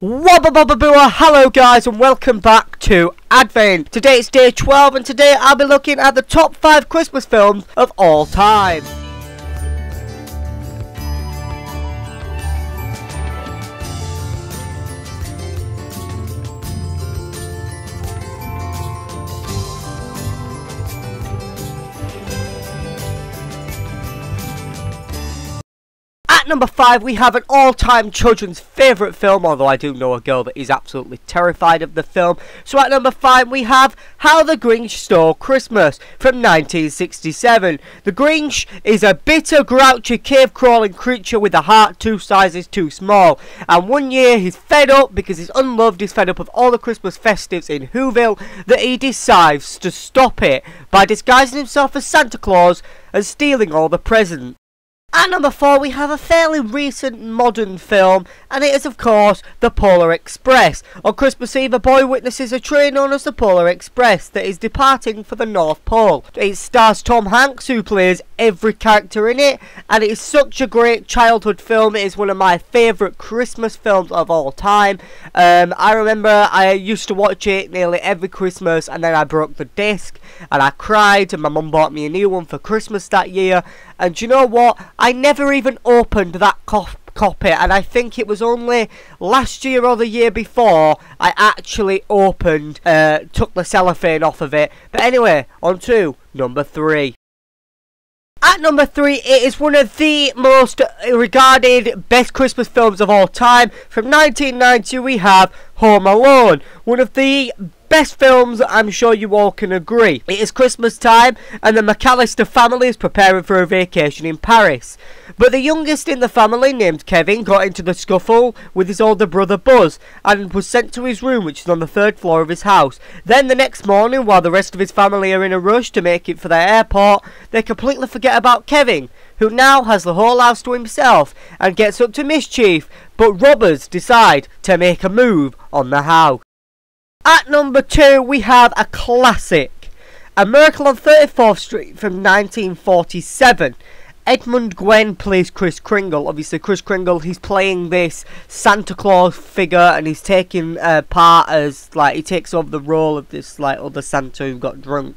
Wabba hello guys and welcome back to Advent. Today it's day 12 and today I'll be looking at the top 5 Christmas films of all time. At number 5 we have an all-time children's favourite film, although I do know a girl that is absolutely terrified of the film. So at number 5 we have How the Grinch Stole Christmas from 1967. The Grinch is a bitter, grouchy, cave-crawling creature with a heart 2 sizes too small. And one year he's fed up because he's unloved, he's fed up of all the Christmas festives in Whoville, that he decides to stop it by disguising himself as Santa Claus and stealing all the presents. At number 4 we have a fairly recent modern film, and it is of course The Polar Express. On Christmas Eve a boy witnesses a train known as the Polar Express that is departing for the North Pole. It stars Tom Hanks, who plays every character in it, and it is such a great childhood film. It is one of my favourite Christmas films of all time. I remember I used to watch it nearly every Christmas, and then I broke the disc and I cried, and my mum bought me a new one for Christmas that year. And do you know what? I never even opened that copy, and I think it was only last year or the year before I actually opened, took the cellophane off of it. But anyway, on to number 3. At number 3, it is one of the most regarded best Christmas films of all time. From 1990 we have Home Alone, one of the best films, I'm sure you all can agree. It is Christmas time and the McAllister family is preparing for a vacation in Paris. But the youngest in the family, named Kevin, got into the scuffle with his older brother Buzz and was sent to his room, which is on the 3rd floor of his house. Then the next morning, while the rest of his family are in a rush to make it for their airport, they completely forget about Kevin, who now has the whole house to himself and gets up to mischief, but robbers decide to make a move on the house. At number 2 we have a classic, A Miracle on 34th Street from 1947. Edmund Gwenn plays Kris Kringle. Obviously Kris Kringle, he's playing this Santa Claus figure, and he's taking part as, like, he takes over the role of this, like, other Santa who got drunk.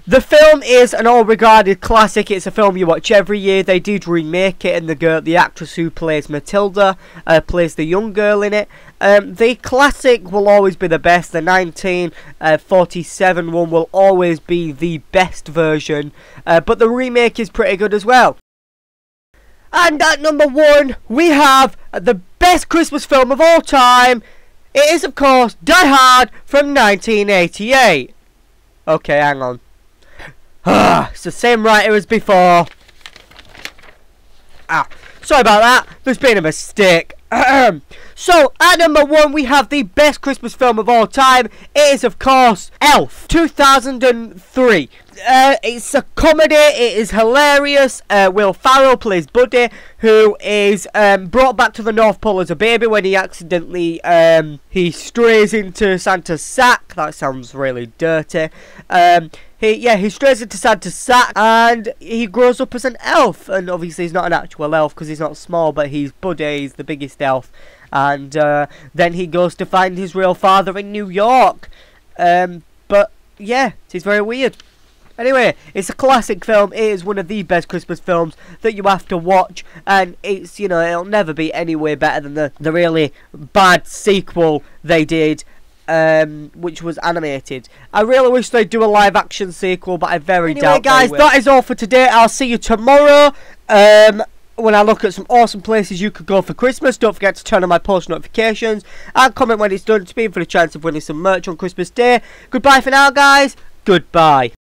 The film is an all-regarded classic. It's a film you watch every year. They did remake it, and the actress who plays Matilda plays the young girl in it. The classic will always be the best. The 1947 one will always be the best version, but the remake is pretty good as well. And at number 1 we have the best Christmas film of all time. It is of course Die Hard from 1988. Okay, hang on. It's the same writer as before. Sorry about that. There's been a mistake. So, at number 1 we have the best Christmas film of all time. It is of course Elf, 2003. It's a comedy. It is hilarious. Will Ferrell plays Buddy, who is brought back to the North Pole as a baby when he accidentally he strays into Santa's sack. That sounds really dirty. He strays into Santa's sack and he grows up as an elf. And obviously he's not an actual elf because he's not small, but he's Buddy, he's the biggest elf. And then he goes to find his real father in New York. But yeah, it's very weird. Anyway, it's a classic film. It is one of the best Christmas films that you have to watch, and it's, you know, it'll never be any way better than the really bad sequel they did, which was animated. I really wish they'd do a live action sequel, but I very doubt they will. Anyway guys, that is all for today. I'll see you tomorrow when I look at some awesome places you could go for Christmas. Don't forget to turn on my post notifications and comment when it's done to be for the chance of winning some merch on Christmas Day. Goodbye for now guys. Goodbye.